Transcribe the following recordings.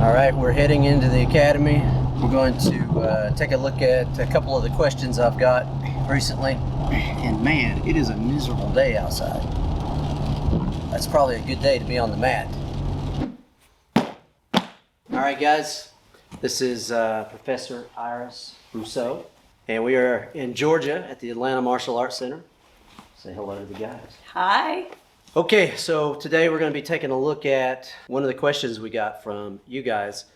All right, we're heading into the academy. We're going to take a look at a couple of the questions I've got recently. And man, it is a miserable day outside. That's probably a good day to be on the mat. All right, guys, this is Professor Iris Rousseau, and we are in Georgia at the Atlanta Martial Arts Center. Say hello to the guys. Hi. Okay, so today we're going to be taking a look at one of the questions we got from you guys,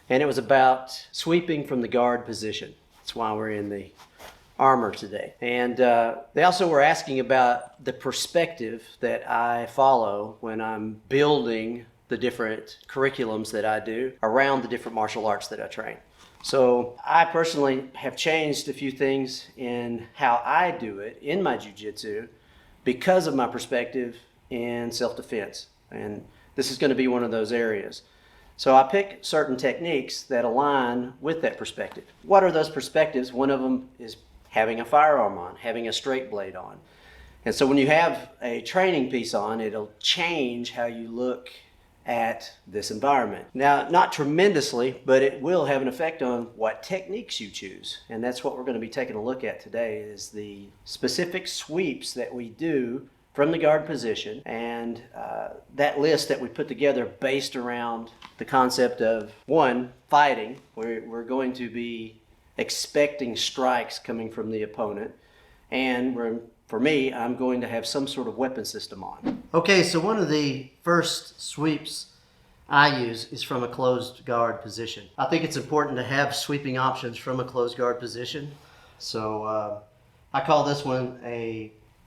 and it was about sweeping from the guard position. That's why we're in the armor today. And they also were asking about the perspective that I follow when I'm building the different curriculums that I do around the different martial arts that I train. So I personally have changed a few things in how I do it in my jiu-jitsu because of my perspective in self-defense, and this is going to be one of those areas. So I pick certain techniques that align with that perspective. What are those perspectives? One of them is having a firearm on, having a straight blade on. And so when you have a training piece on, it'll change how you look at this environment. Now, not tremendously, but it will have an effect on what techniques you choose. And that's what we're going to be taking a look at today, is the specific sweeps that we do from the guard position, and that list that we put together based around the concept of, one, fighting. We're going to be expecting strikes coming from the opponent, and for me, I'm going to have some sort of weapon system on. Okay, so one of the first sweeps I use is from a closed guard position. I think it's important to have sweeping options from a closed guard position. So I call this one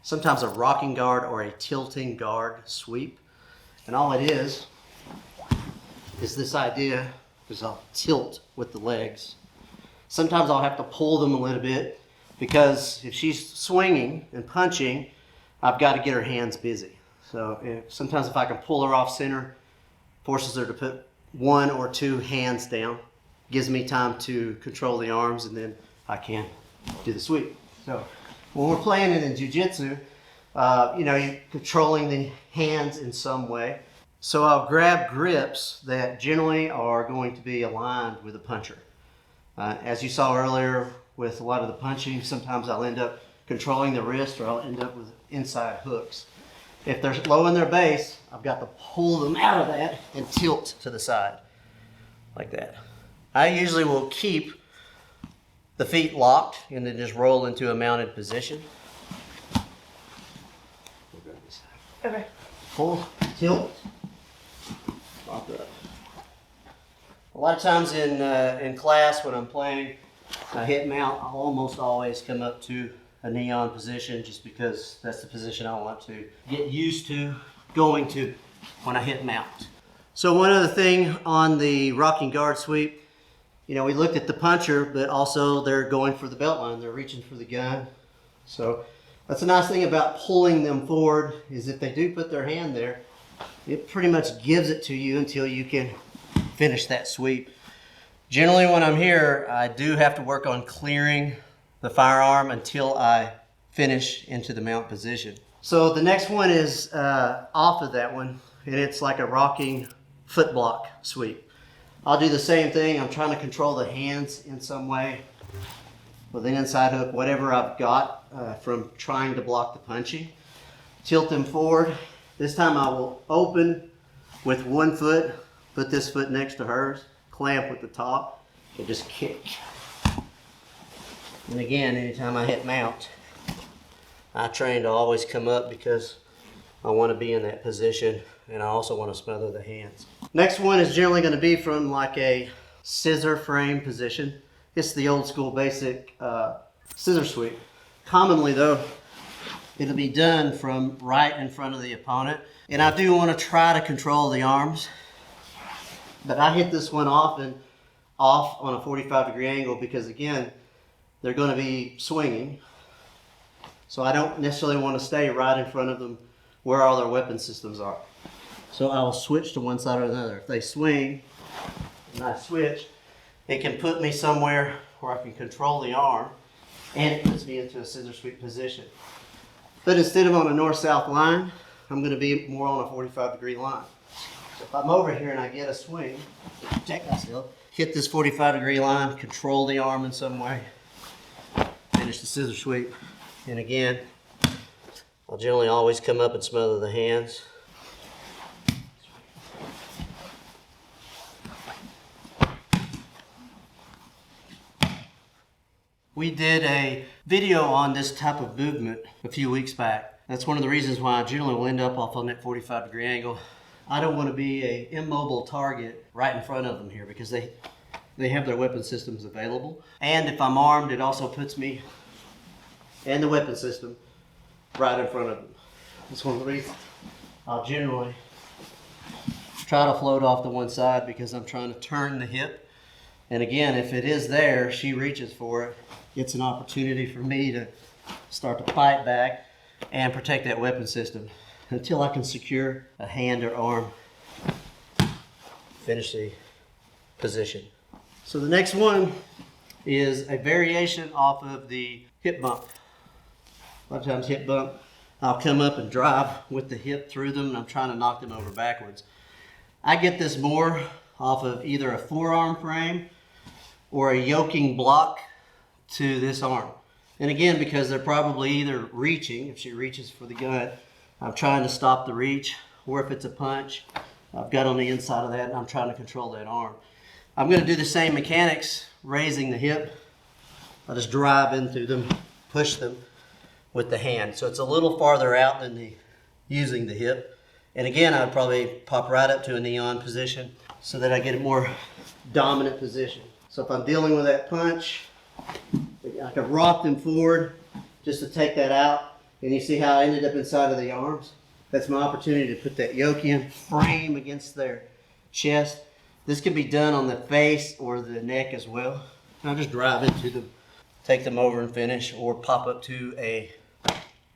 sometimes a rocking guard or a tilting guard sweep. And all it is this idea, is I'll tilt with the legs. Sometimes I'll have to pull them a little bit, because if she's swinging and punching, I've got to get her hands busy. So sometimes if I can pull her off center, forces her to put one or two hands down, gives me time to control the arms, and then I can do the sweep. So when we're playing it in jiu-jitsu, you're controlling the hands in some way. So I'll grab grips that generally are going to be aligned with the puncher. As you saw earlier with a lot of the punching, sometimes I'll end up controlling the wrist, or I'll end up with inside hooks. If they're low in their base, I've got to pull them out of that and tilt to the side, like that. I usually will keep the feet locked and then just roll into a mounted position. Okay. Pull, tilt, lock up. A lot of times in class when I'm playing a hit mount, I'll almost always come up to a knee on position, just because that's the position I want to get used to going to when I hit mount. So one other thing on the rocking guard sweep, we looked at the puncher, but also they're going for the belt line. They're reaching for the gun. So that's a nice thing about pulling them forward, is if they do put their hand there, it pretty much gives it to you until you can finish that sweep. Generally when I'm here, I do have to work on clearing the firearm until I finish into the mount position. So the next one is off of that one, and it's like a rocking foot block sweep. I'll do the same thing. I'm trying to control the hands in some way with an inside hook, whatever I've got from trying to block the punching. Tilt them forward. This time I will open with one foot, put this foot next to hers, clamp with the top, and just kick. And again, anytime I hit mount, I train to always come up, because I want to be in that position, and I also want to smother the hands. Next one is generally going to be from like a scissor frame position. It's the old school basic scissor sweep. Commonly though, it'll be done from right in front of the opponent. And I do want to try to control the arms, but I hit this one off on a 45-degree angle, because again, they're going to be swinging. So I don't necessarily want to stay right in front of them where all their weapon systems are. So I'll switch to one side or another. If they swing and I switch, it can put me somewhere where I can control the arm, and it puts me into a scissor sweep position. But instead of on a north-south line, I'm going to be more on a 45-degree line. So if I'm over here and I get a swing, protect myself, hit this 45-degree line, control the arm in some way, finish the scissor sweep. And again, I'll generally always come up and smother the hands. We did a video on this type of movement a few weeks back. That's one of the reasons why I generally will end up off on that 45-degree angle. I don't want to be an immobile target right in front of them here because they have their weapon systems available. And if I'm armed, it also puts me and the weapon system right in front of them. That's one of the reasons I'll generally try to float off to one side because I'm trying to turn the hip. And again, if it is there, she reaches for it. It's an opportunity for me to start to fight back and protect that weapon system until I can secure a hand or arm, finish the position. So the next one is a variation off of the hip bump. A lot of times hip bump, I'll come up and drive with the hip through them and I'm trying to knock them over backwards. I get this more off of either a forearm frame or a yoking block to this arm. And again, because they're probably either reaching, if she reaches for the gun, I'm trying to stop the reach, or if it's a punch, I've got on the inside of that and I'm trying to control that arm. I'm going to do the same mechanics, raising the hip. I'll just drive into them, push them with the hand. So it's a little farther out than using the hip. And again, I'd probably pop right up to a knee-on position so that I get a more dominant position. So if I'm dealing with that punch, I can rock them forward just to take that out. And you see how I ended up inside of the arms? That's my opportunity to put that yoke in, frame against their chest. This can be done on the face or the neck as well. And I'll just drive into them, take them over and finish, or pop up to a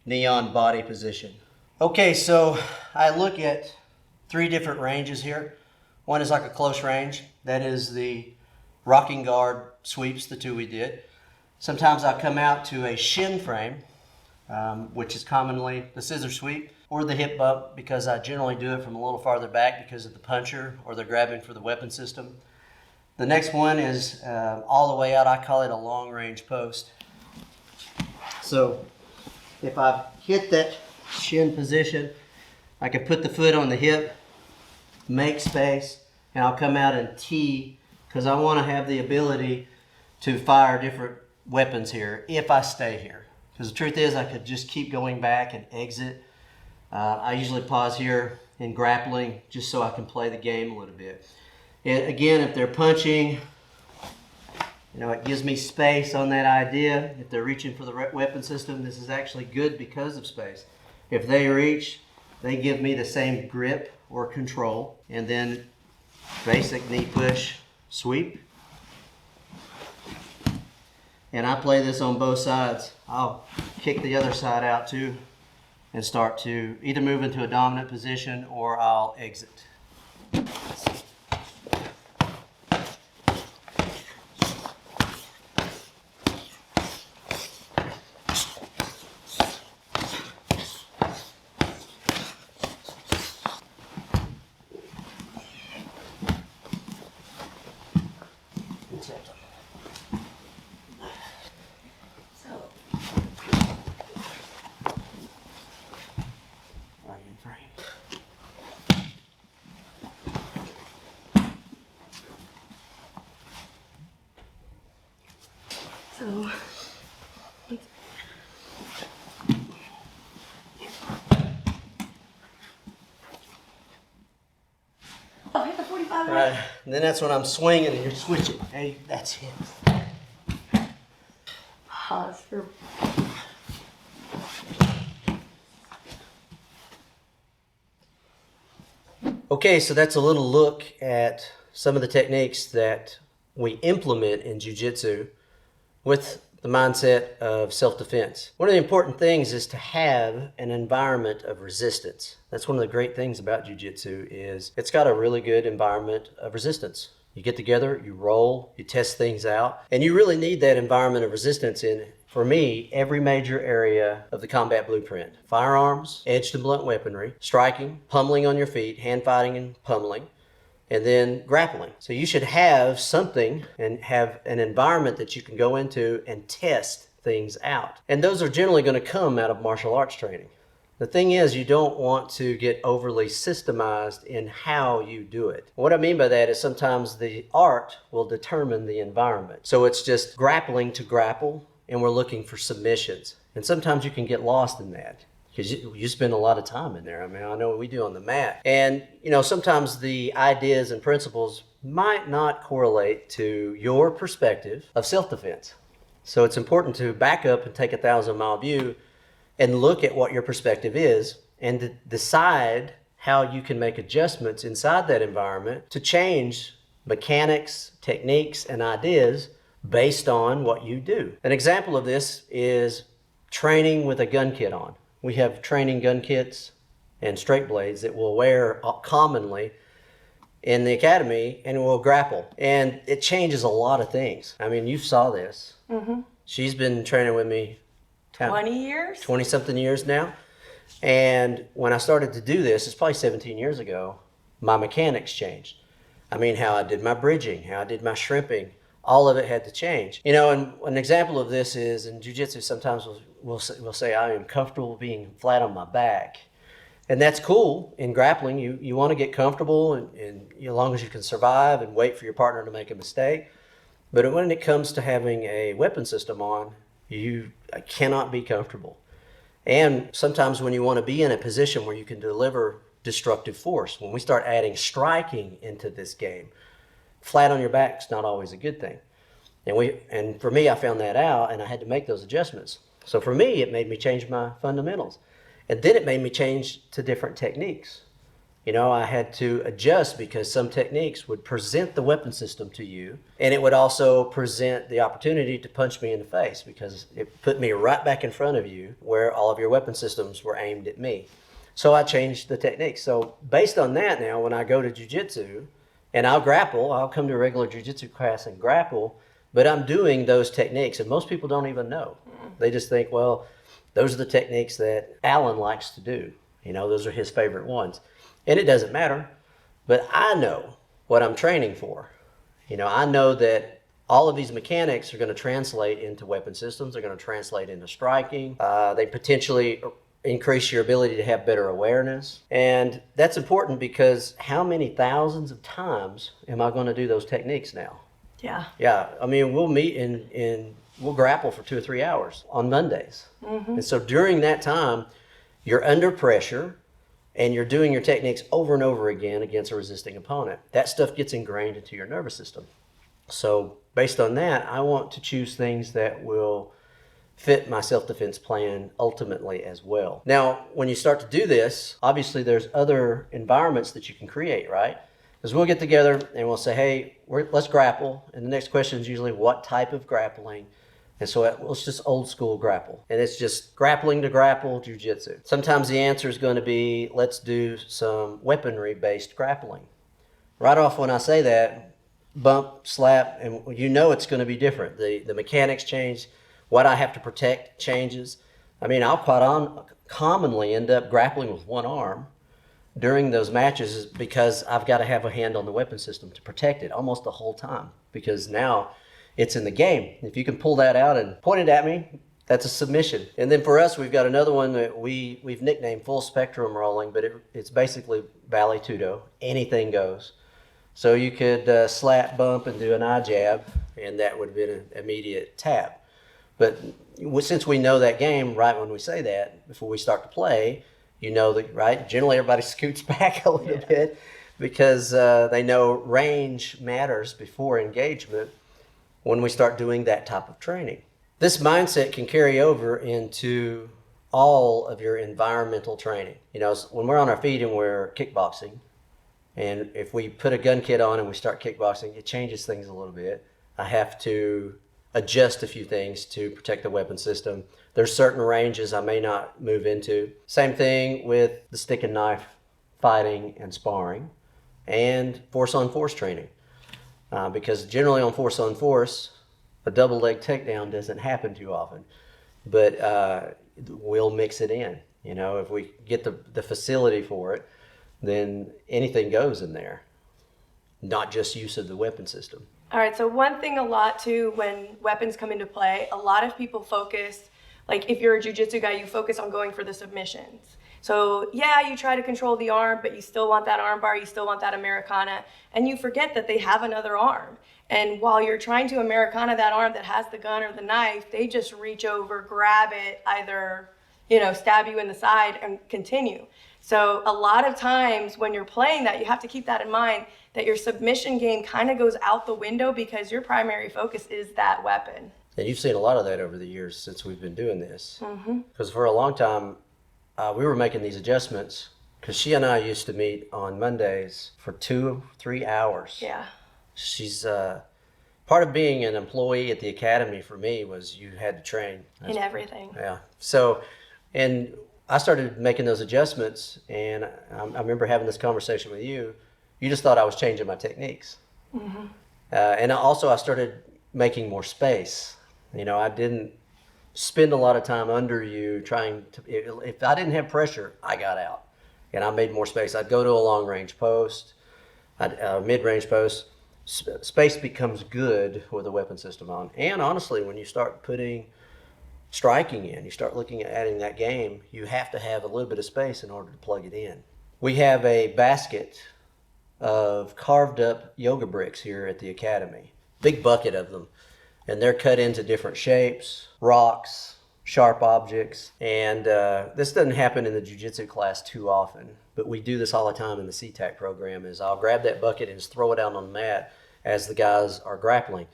knee-on body position. Okay, so I look at 3 different ranges here. One is like a close range. That is the rocking guard sweeps, the 2 we did. Sometimes I'll come out to a shin frame, which is commonly the scissor sweep, or the hip bump, because I generally do it from a little farther back because of the puncher or they're grabbing for the weapon system. The next one is all the way out. I call it a long range post. So if I hit that shin position, I can put the foot on the hip, make space, and I'll come out and tee because I want to have the ability to fire different weapons here if I stay here. Because the truth is I could just keep going back and exit. I usually pause here in grappling just so I can play the game a little bit. And again, if they're punching, it gives me space on that idea. If they're reaching for the weapon system, this is actually good because of space. If they reach, they give me the same grip or control. And then basic knee push, sweep. And I play this on both sides. I'll kick the other side out too and start to either move into a dominant position or I'll exit. So, oh, hit the 45. All right, and then that's when I'm swinging and you're switching. Hey, that's it. Pause for. Okay, so that's a little look at some of the techniques that we implement in Jiu-Jitsu with the mindset of self-defense. One of the important things is to have an environment of resistance. That's one of the great things about Jiu-Jitsu is it's got a really good environment of resistance. You get together, you roll, you test things out, and you really need that environment of resistance in, for me, every major area of the combat blueprint. Firearms, edged and blunt weaponry, striking, pummeling on your feet, hand fighting and pummeling, and then grappling. So you should have something and have an environment that you can go into and test things out. And those are generally going to come out of martial arts training. The thing is, you don't want to get overly systemized in how you do it. What I mean by that is sometimes the art will determine the environment. So it's just grappling to grapple, and we're looking for submissions. And sometimes you can get lost in that because you spend a lot of time in there. I mean, I know what we do on the mat. And, sometimes the ideas and principles might not correlate to your perspective of self-defense. So it's important to back up and take a 1,000-mile view and look at what your perspective is and decide how you can make adjustments inside that environment to change mechanics, techniques, and ideas based on what you do. An example of this is training with a gun kit on. We have training gun kits and straight blades that we'll wear commonly in the academy, and we'll grapple. And it changes a lot of things. I mean, you saw this. Mm-hmm. She's been training with me 20 years? 20-something years now. And when I started to do this, it's probably 17 years ago, my mechanics changed. I mean, how I did my bridging, how I did my shrimping, all of it had to change. And an example of this is in Jiu-Jitsu, sometimes we'll say, I am comfortable being flat on my back. And that's cool. In grappling, you want to get comfortable and as long as you can survive and wait for your partner to make a mistake. But when it comes to having a weapon system on, you cannot be comfortable. And sometimes when you want to be in a position where you can deliver destructive force, when we start adding striking into this game, flat on your back is not always a good thing. And for me, I found that out and I had to make those adjustments. So for me, it made me change my fundamentals. And then it made me change to different techniques. I had to adjust because some techniques would present the weapon system to you, and it would also present the opportunity to punch me in the face because it put me right back in front of you where all of your weapon systems were aimed at me. So I changed the techniques. So based on that now, when I go to Jiu-Jitsu and I'll grapple, I'll come to a regular Jiu-Jitsu class and grapple, but I'm doing those techniques, and most people don't even know. They just think, well, those are the techniques that Alan likes to do. Those are his favorite ones. And it doesn't matter, but I know what I'm training for. I know that all of these mechanics are going to translate into weapon systems. They're going to translate into striking. They potentially increase your ability to have better awareness. And that's important because how many thousands of times am I going to do those techniques now? Yeah. Yeah. I mean, we'll meet and we'll grapple for 2 or 3 hours on Mondays. Mm-hmm. And so during that time, you're under pressure and you're doing your techniques over and over again against a resisting opponent. That stuff gets ingrained into your nervous system. So based on that, I want to choose things that will fit my self-defense plan ultimately as well. Now, when you start to do this, obviously there's other environments that you can create, right? Because we'll get together and we'll say, hey, let's grapple. And the next question is usually what type of grappling? And so it's just old school grapple. And it's just grappling to grapple Jiu-Jitsu. Sometimes the answer is going to be, let's do some weaponry-based grappling. Right off when I say that, bump, slap, and it's going to be different. The mechanics change. What I have to protect changes. I mean, I'll commonly end up grappling with one arm during those matches because I've got to have a hand on the weapon system to protect it almost the whole time because now it's in the game. If you can pull that out and point it at me, that's a submission. And then for us, we've got another one that we've nicknamed full spectrum rolling, but it's basically vale tudo. Anything goes. So you could slap, bump, and do an eye jab, and that would have been an immediate tap. But since we know that game, right when we say that, before we start to play, that, right? Generally, everybody scoots back a little bit because they know range matters before engagement when we start doing that type of training. This mindset can carry over into all of your environmental training. When we're on our feet and we're kickboxing, and if we put a gun kit on and we start kickboxing, it changes things a little bit. I have to adjust a few things to protect the weapon system. There's certain ranges I may not move into. Same thing with the stick and knife fighting and sparring and force on force training. because generally on force on force, a double leg takedown doesn't happen too often. But we'll mix it in. You know, if we get the facility for it, then anything goes in there, not just use of the weapon system. All right, so one thing a lot too when weapons come into play, a lot of people focus, like if you're a jiu-jitsu guy, you focus on going for the submissions. So yeah, you try to control the arm, but you still want that arm bar, you still want that Americana, and you forget that they have another arm. And while you're trying to Americana that arm that has the gun or the knife, they just reach over, grab it, either, stab you in the side and continue. So a lot of times when you're playing that, you have to keep that in mind, that your submission game kind of goes out the window because your primary focus is that weapon. And you've seen a lot of that over the years since we've been doing this. Because for a long time, we were making these adjustments because she and I used to meet on Mondays for 2-3 hours. Yeah. She's part of being an employee at the academy for me was you had to train. In everything. Yeah. So, and I started making those adjustments, and I remember having this conversation with you. You just thought I was changing my techniques. And I started making more space. I didn't spend a lot of time under you trying to, if I didn't have pressure, I got out. And I made more space. I'd go to a long range post, mid-range post. Space becomes good with a weapon system on. And honestly, when you start putting striking in, you start looking at adding that game, you have to have a little bit of space in order to plug it in. We have a basket of carved up yoga bricks here at the academy, big bucket of them. And they're cut into different shapes, rocks, sharp objects. And this doesn't happen in the jiu-jitsu class too often, but we do this all the time in the CTAC program is I'll grab that bucket and just throw it out on the mat as the guys are grappling.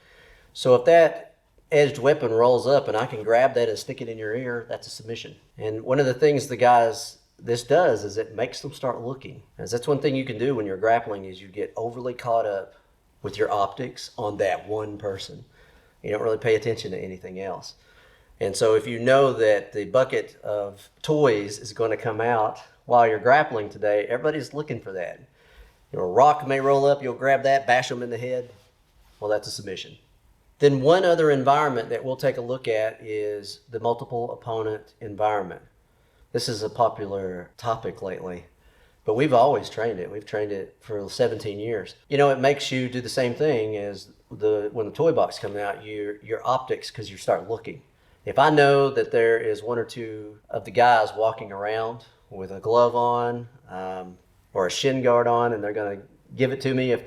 So if that edged weapon rolls up and I can grab that and stick it in your ear, that's a submission. And one of the things this does is it makes them start looking. As that's one thing you can do when you're grappling is you get overly caught up with your optics on that one person. You don't really pay attention to anything else. And so if you know that the bucket of toys is going to come out while you're grappling today, everybody's looking for that. A rock may roll up, you'll grab that, bash them in the head. Well, that's a submission. Then one other environment that we'll take a look at is the multiple opponent environment. This is a popular topic lately, but we've always trained it. We've trained it for 17 years. It makes you do the same thing as when the toy box comes out, your optics, because you start looking. If I know that there is one or two of the guys walking around with a glove on or a shin guard on, and they're going to give it to me, if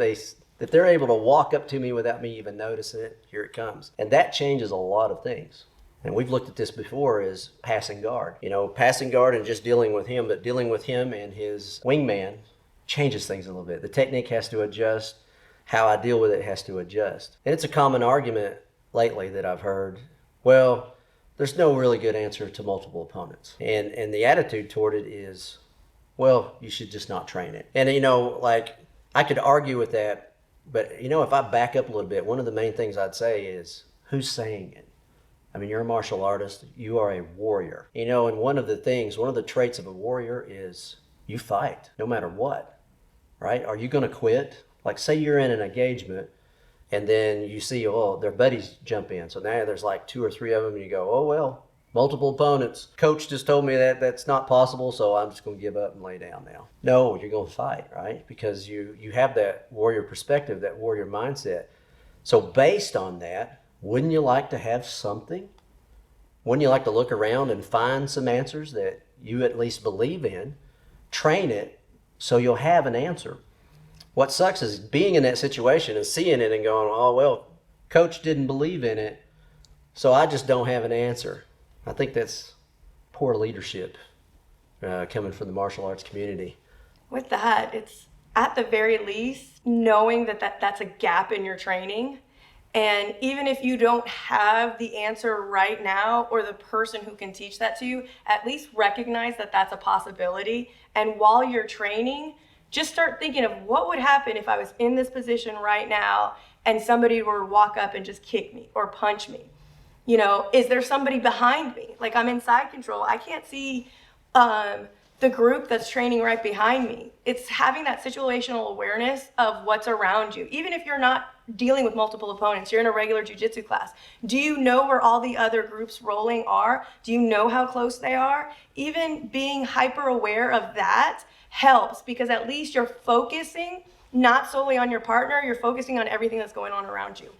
they're able to walk up to me without me even noticing it, here it comes. And that changes a lot of things. And we've looked at this before as passing guard. Passing guard and just dealing with him, but dealing with him and his wingman changes things a little bit. The technique has to adjust. How I deal with it has to adjust. And it's a common argument lately that I've heard, well, there's no really good answer to multiple opponents. And the attitude toward it is, well, you should just not train it. And, I could argue with that, but, if I back up a little bit, one of the main things I'd say is, who's saying it? I mean, you're a martial artist. You are a warrior. And one of the traits of a warrior is you fight no matter what, right? Are you going to quit? Like, say you're in an engagement and then you see, their buddies jump in. So now there's like 2 or 3 of them and you go, oh, well, multiple opponents. Coach just told me that that's not possible, so I'm just going to give up and lay down now. No, you're going to fight, right? Because you have that warrior perspective, that warrior mindset. So based on that, wouldn't you like to have something? Wouldn't you like to look around and find some answers that you at least believe in, train it, so you'll have an answer? What sucks is being in that situation and seeing it and going, oh, well, coach didn't believe in it, so I just don't have an answer. I think that's poor leadership coming from the martial arts community. With that, it's at the very least knowing that's a gap in your training. And even if you don't have the answer right now or the person who can teach that to you, at least recognize that that's a possibility. And while you're training, just start thinking of what would happen if I was in this position right now and somebody were to walk up and just kick me or punch me. Is there somebody behind me? Like, I'm in side control. I can't see the group that's training right behind me. It's having that situational awareness of what's around you. Even if you're not dealing with multiple opponents. You're in a regular jiu-jitsu class. Do you know where all the other groups rolling are? Do you know how close they are? Even being hyper aware of that helps, because at least you're focusing not solely on your partner, you're focusing on everything that's going on around you.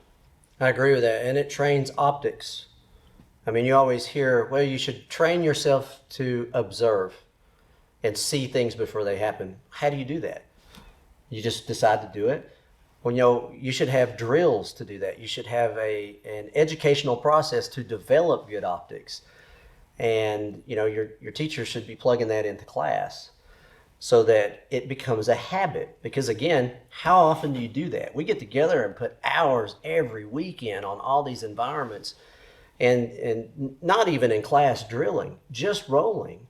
I agree with that. And it trains optics. I mean, you always hear, well, you should train yourself to observe and see things before they happen. How do you do that? You just decide to do it? Well, you should have drills to do that. You should have an educational process to develop good optics. And, your teacher should be plugging that into class so that it becomes a habit. Because again, how often do you do that? We get together and put hours every weekend on all these environments, and not even in class drilling, just rolling.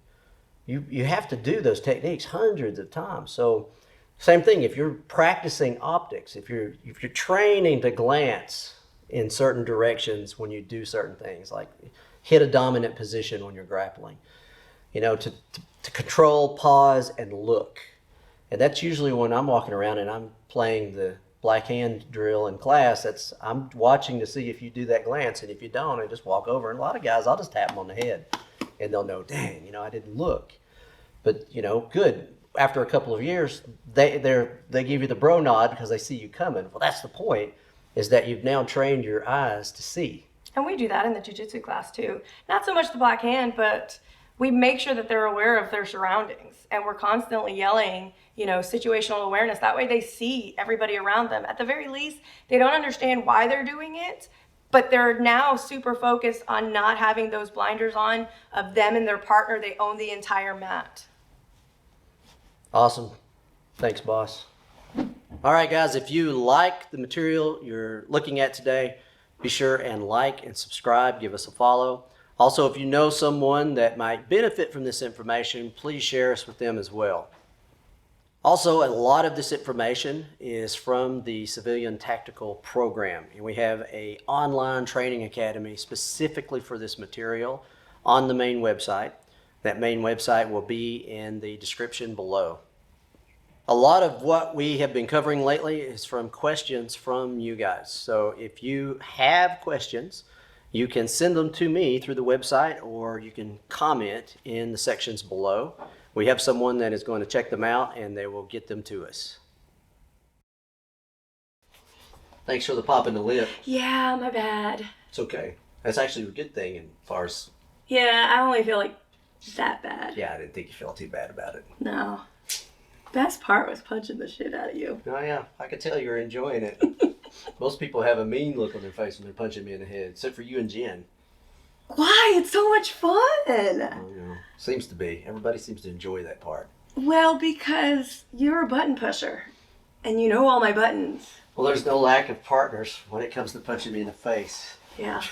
You have to do those techniques hundreds of times. So same thing, if you're practicing optics, if you're training to glance in certain directions when you do certain things, like hit a dominant position when you're grappling, to control, pause, and look. And that's usually when I'm walking around and I'm playing the black hand drill in class. I'm watching to see if you do that glance, and if you don't, I just walk over. And a lot of guys, I'll just tap them on the head, and they'll know, dang, I didn't look. But good. After a couple of years, they give you the bro nod because they see you coming. Well, that's the point, is that you've now trained your eyes to see. And we do that in the jiu-jitsu class too. Not so much the black hand, but we make sure that they're aware of their surroundings, and we're constantly yelling, situational awareness. That way they see everybody around them. At the very least, they don't understand why they're doing it, but they're now super focused on not having those blinders on of them and their partner. They own the entire mat. Awesome. Thanks, boss. All right, guys, if you like the material you're looking at today, be sure and like and subscribe. Give us a follow. Also, if you know someone that might benefit from this information, please share us with them as well. Also, a lot of this information is from the Civilian Tactical Program, and we have an online training academy specifically for this material on the main website. That main website will be in the description below. A lot of what we have been covering lately is from questions from you guys. So if you have questions, you can send them to me through the website, or you can comment in the sections below. We have someone that is going to check them out, and they will get them to us. Thanks for the pop in the lip. Yeah, my bad. It's okay. That's actually a good thing as far as... Yeah, I only feel like that bad. Yeah, I didn't think you felt too bad about it. No. Best part was punching the shit out of you. Oh yeah, I could tell you're enjoying it. Most people have a mean look on their face when they're punching me in the head, except for you and Jen. Why? It's so much fun. Oh, yeah. Seems to be. Everybody seems to enjoy that part. Well, because you're a button pusher, and you know all my buttons. Well, there's no lack of partners when it comes to punching me in the face. Yeah.